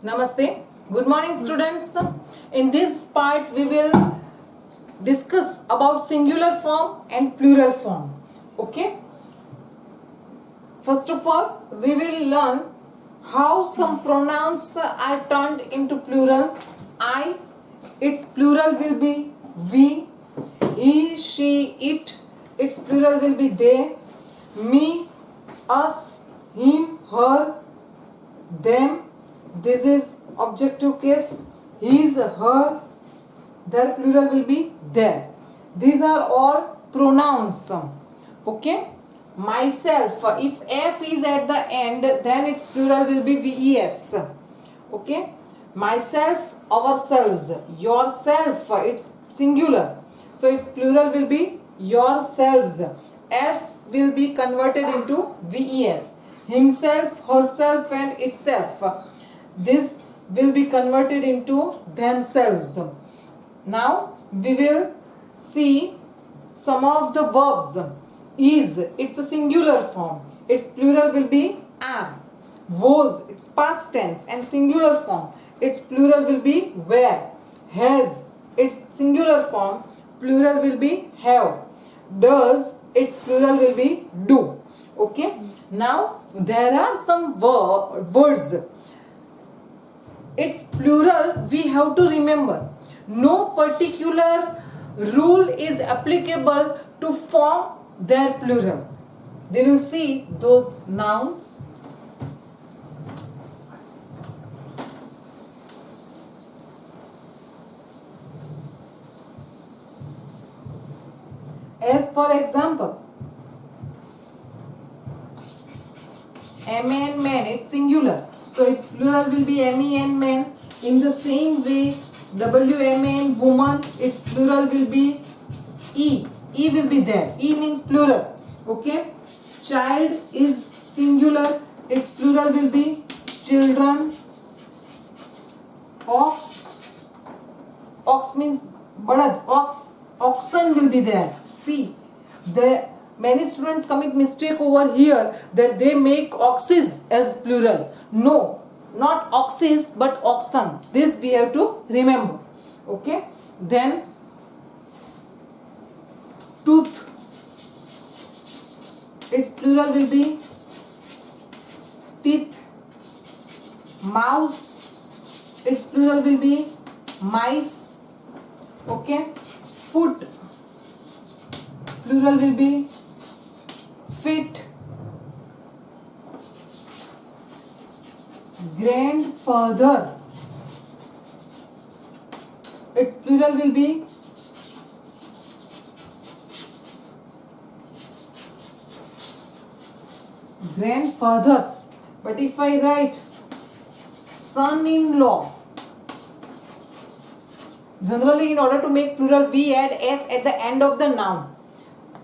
Namaste. Good morning, students. In this part, we will discuss about singular form and plural form. Okay. First of all, we will learn how some pronouns are turned into plural. I, its plural will be we. He, she, it, its plural will be they. Me, us, him, her, them. This is objective case. His, her, their plural will be their. These are all pronouns. Okay. Myself, if F is at the end, then its plural will be VES. Okay. Myself, ourselves. Yourself, it's singular, so its plural will be yourselves. F will be converted into VES. Himself, herself, and itself. This will be converted into themselves. Now we will see some of the verbs. Is, it's a singular form. Its plural will be are. Was, it's past tense and singular form. Its plural will be were. Has, its singular form. Plural will be have. Does, its plural will be do. Okay. Now there are some words. Its plural we have to remember. No particular rule is applicable to form their plural. We will see those nouns. As for example, man, it's singular, so its plural will be men, men. In the same way, woman, woman, its plural will be e will be there. E means plural. Okay. Child is singular, its plural will be children. Ox means badad, oxen will be there. See, the many students commit mistake over here that they make oxes as plural. No, not oxes but oxen. This we have to remember. Okay. Then tooth, its plural will be teeth. Mouse, its plural will be mice. Okay. Foot, plural will be feet. Grandfather, its plural will be grandfathers. But if I write son-in-law, generally in order to make plural we add s at the end of the noun.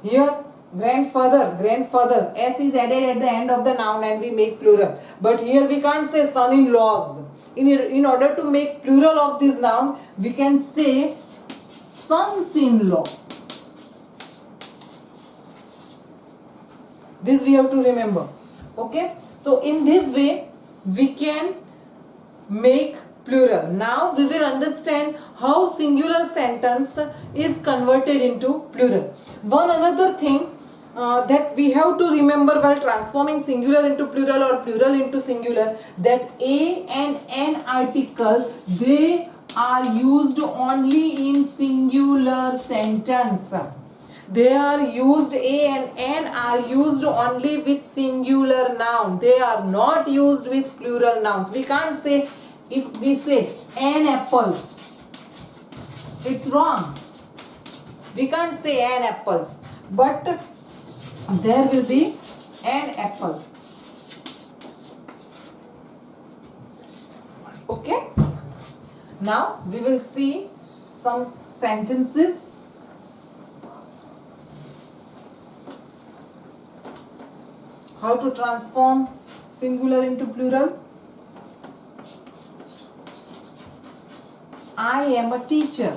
Here grandfathers, s is added at the end of the noun and we make plural. But here we can't say son-in-laws. In order to make plural of this noun, we can say sons-in-law. This we have to remember. Okay. So in this way we can make plural. Now we will understand how singular sentence is converted into plural. One another thing that we have to remember while transforming singular into plural or plural into singular, that a and an article, they are used only in singular sentence. They are used, a and an are used only with singular noun. They are not used with plural nouns. We can't say, if we say an apples, it's wrong. We can't say an apples, but there will be an apple. Okay. Now we will see some sentences. How to transform singular into plural. I am a teacher.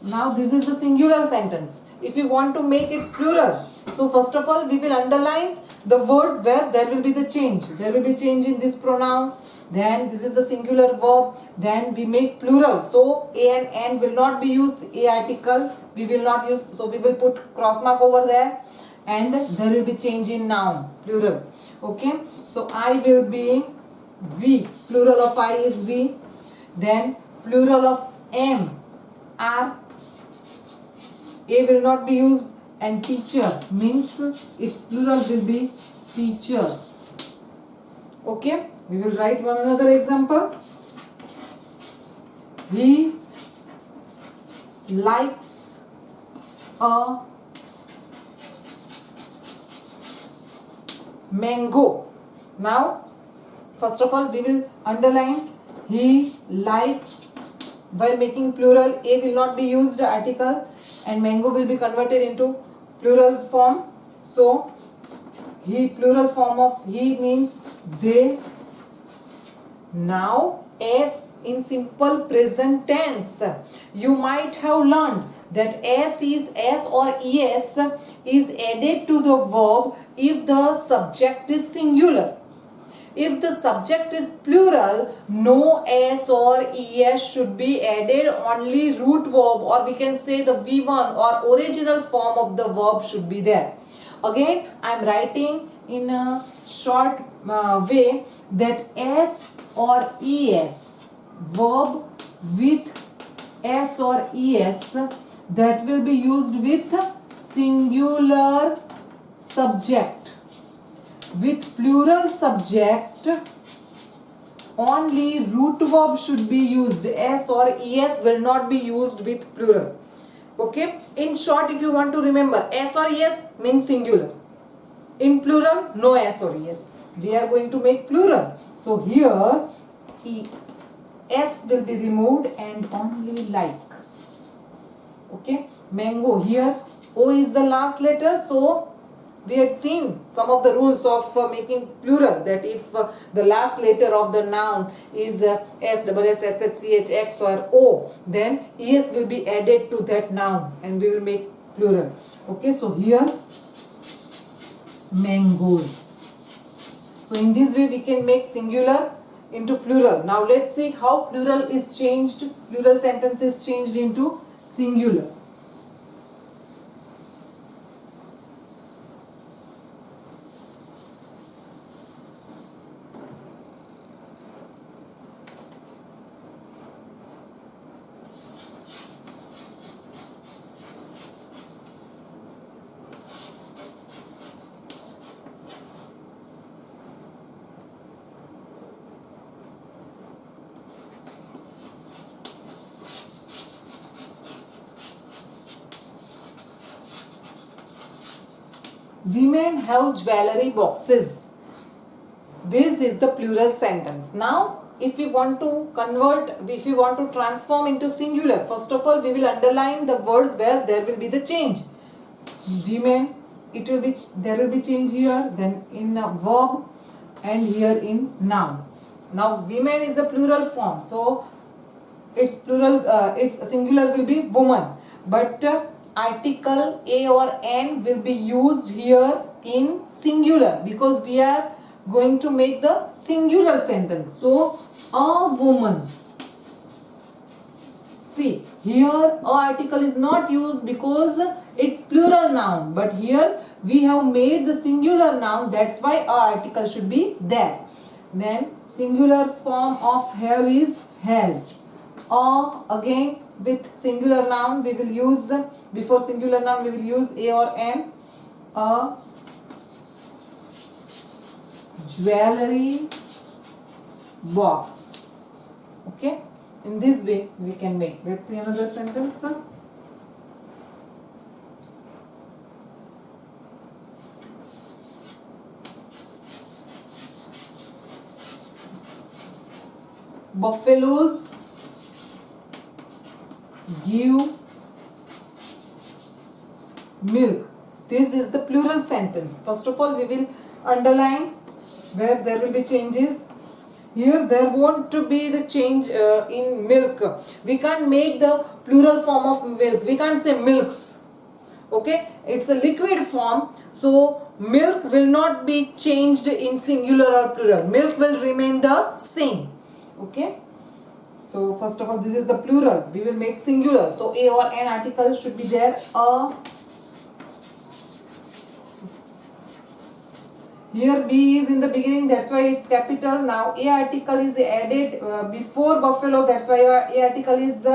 Now this is the singular sentence. If we want to make it plural, so first of all we will underline the words where there will be the change. There will be change in this pronoun. Then this is the singular verb. Then we make plural. So a and n will not be used. A article we will not use. So we will put cross mark over there. And there will be change in noun, plural. Okay. So I will be we. Plural of I is we. Then plural of am are. A will not be used. And teacher means its plural will be teachers. Okay, we will write one another example. He likes a mango. Now, first of all, we will underline he likes. While making plural, a will not be used article, and mango will be converted into plural form. So he, plural form of he means they. Now s in simple present tense, you might have learned that s or es is added to the verb if the subject is singular. If the subject is plural, no s or es should be added, only root verb, or we can say the V1 or original form of the verb should be there. Again, I am writing in a short way that s or es, verb with s or es, that will be used with singular subject. With plural subject, only root verb should be used. S or es will not be used with plural. Okay. In short, if you want to remember, s or es means singular. In plural, no s or es. We are going to make plural. So here, s will be removed and only like. Okay. Mango, here O is the last letter. So we had seen some of the rules of making plural, that if the last letter of the noun is S, double S, S, H, C, H, X or O, then ES will be added to that noun and we will make plural. Okay, so here mangoes. So in this way we can make singular into plural. Now let's see how plural is changed, plural sentence is changed into singular. Women have jewelry boxes. This is the plural sentence. Now, if we want to convert, if we want to transform into singular, first of all, we will underline the words where there will be the change. Women, it will be, there will be change here, then in a verb and here in noun. Now, women is a plural form, so its plural, its singular will be woman, but article a or n will be used here in singular because we are going to make the singular sentence. So a woman. See, here a article is not used because it's plural noun, but here we have made the singular noun, that's why a article should be there. Then singular form of have is has. Again with singular noun we will use, before singular noun we will use a or n. A jewelry box. Okay, in this way we can make. Let's see another sentence. Buffaloes give milk. This is the plural sentence. First of all, we will underline where there will be changes. Here there won't to be the change in milk. We can't make the plural form of milk. We can't say milks. Okay, it's a liquid form, so milk will not be changed in singular or plural. Milk will remain the same. Okay, so first of all, this is the plural. We will make singular. So a or an article should be there. A. Here B is in the beginning, that's why it's capital. Now A article is added before buffalo, that's why A article is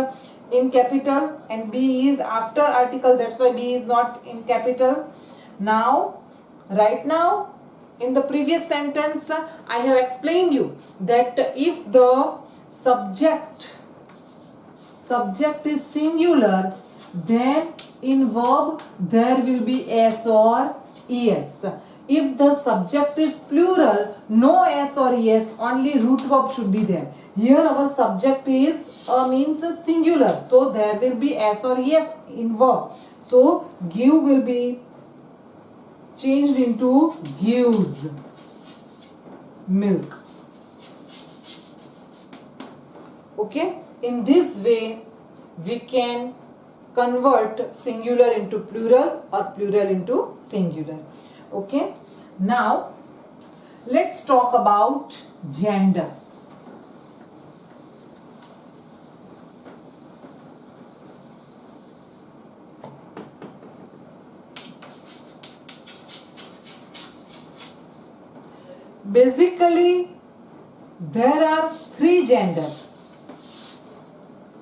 in capital, and B is after article, that's why B is not in capital. Now, right now, in the previous sentence, I have explained you that if the subject is singular, then in verb there will be S or ES. If the subject is plural, no S or ES, only root verb should be there. Here our subject is means singular, so there will be S or ES in verb. So give will be changed into gives milk. Okay, in this way we can convert singular into plural or plural into singular. Okay, now let's talk about gender. Basically, there are three genders: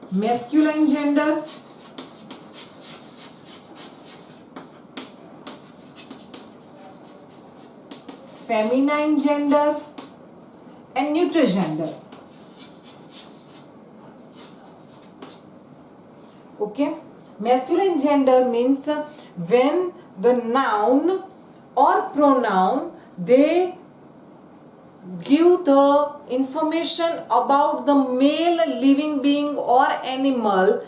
masculine gender, feminine gender, and neuter gender. Okay, masculine gender means when the noun or pronoun they give the information about the male living being or animal.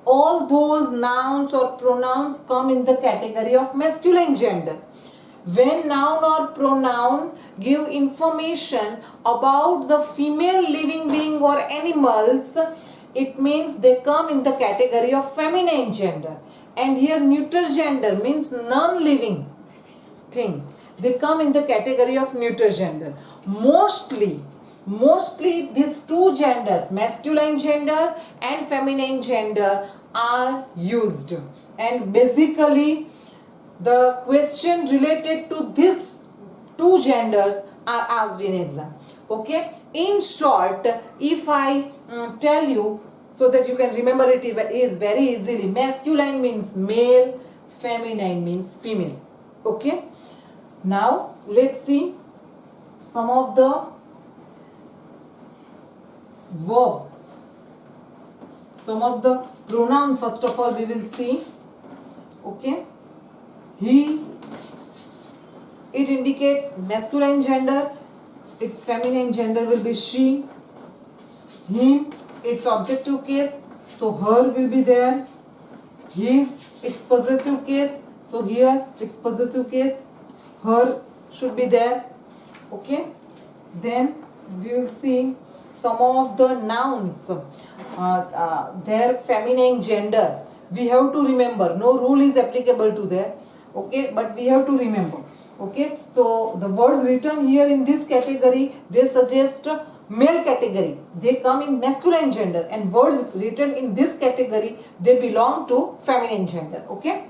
All those nouns or pronouns come in the category of masculine gender. When noun or pronoun give information about the female living being or animals, it means they come in the category of feminine gender. And here neuter gender means non-living thing. They come in the category of neuter gender. Mostly these two genders, masculine gender and feminine gender, are used. And basically the question related to these two genders are asked in exam. Okay, in short, if I tell you so that you can remember it is very easily, masculine means male, feminine means female. Okay, now let's see some of the verb, some of the pronoun. First of all we will see. Okay, he, it indicates masculine gender, its feminine gender will be she. Him, its objective case, so her will be there. His, its possessive case, so here its possessive case, her should be there. Okay, then we will see some of the nouns, their feminine gender. We have to remember, no rule is applicable to there. Okay, but we have to remember. Okay, so the words written here in this category, they suggest male category, they come in masculine gender, and words written in this category, they belong to feminine gender. Okay,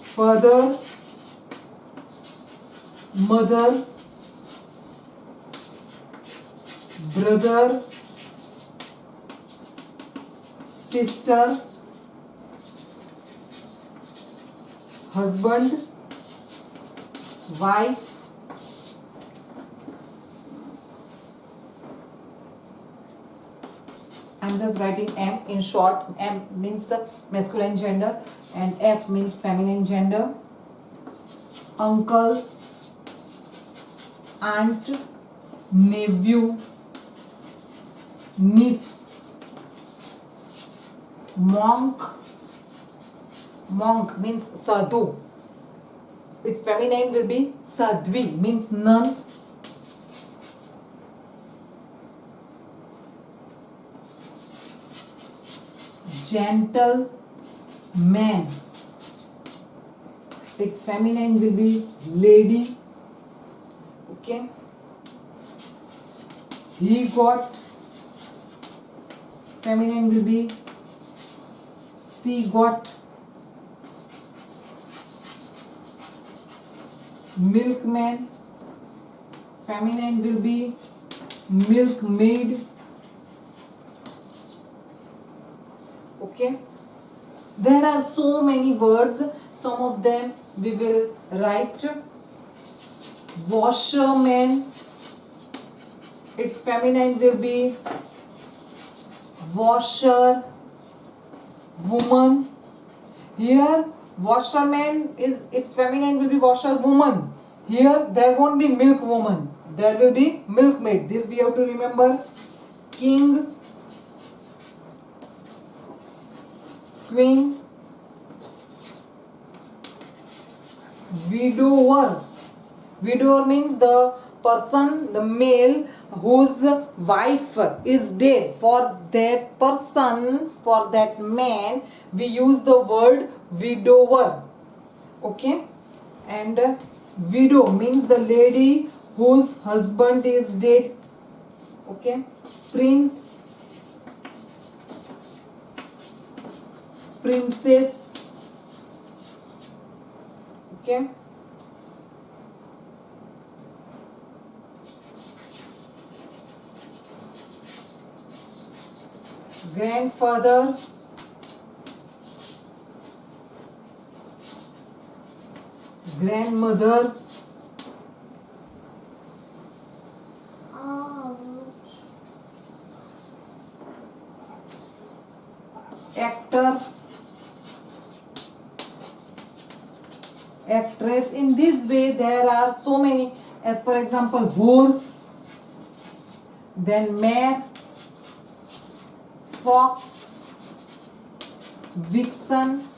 father, mother, brother, sister, husband, wife, I'm just writing M in short. M means masculine gender and F means feminine gender. Uncle, aunt, nephew, niece, monk. Monk means sadhu. Its feminine will be sadhvi, means nun. Gentle, man. Its feminine will be lady. Okay. He got, feminine will be she got. Milkman, feminine will be milkmaid. Okay. There are so many words. Some of them we will write. Washerman, its feminine will be washer woman. Here washerman is, its feminine will be washer woman. Here there won't be milk woman, there will be milkmaid. This we have to remember. King, queen, widower. Widower means the person, the male whose wife is dead. For that person, for that man, we use the word widower. Okay. And widow means the lady whose husband is dead. Okay. Prince, princess. Okay. Grandfather, grandmother, actor, actress. In this way there are so many, as for example horse, then mare, fox, vixen,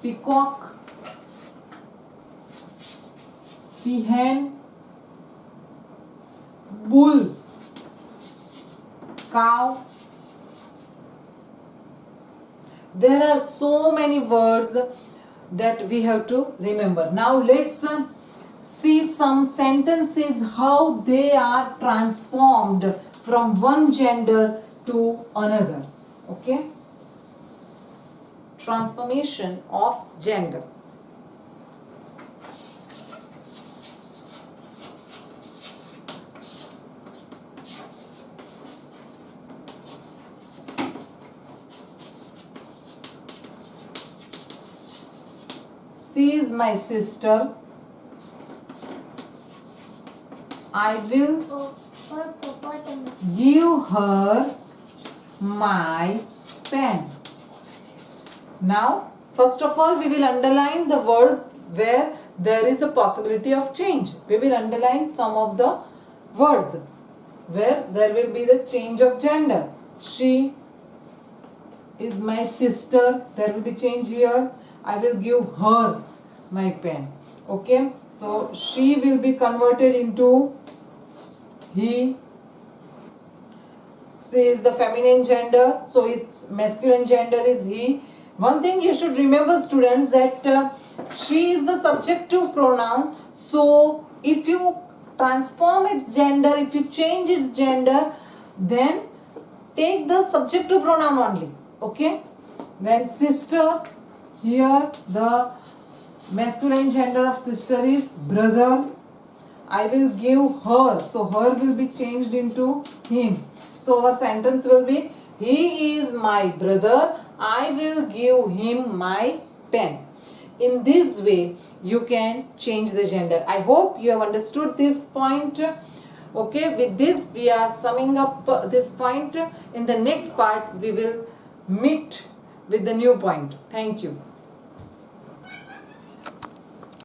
peacock, peahen, bull, cow. There are so many words that we have to remember. Now let's see some sentences, how they are transformed from one gender to another. Okay. Transformation of gender. She is my sister. I will give her my pen. Now, first of all, we will underline the words where there is a possibility of change. We will underline some of the words where there will be the change of gender. She is my sister. There will be change here. I will give her my pen. Okay. So, she will be converted into he. She is the feminine gender. So, his masculine gender is he. One thing you should remember, students, that she is the subjective pronoun. So, if you transform its gender, if you change its gender, then take the subjective pronoun only. Okay. Then sister, here the masculine gender of sister is brother. I will give her. So, her will be changed into him. So, our sentence will be, he is my brother. I will give him my pen. In this way, you can change the gender. I hope you have understood this point. Okay, with this, we are summing up this point. In the next part, we will meet with the new point. Thank you.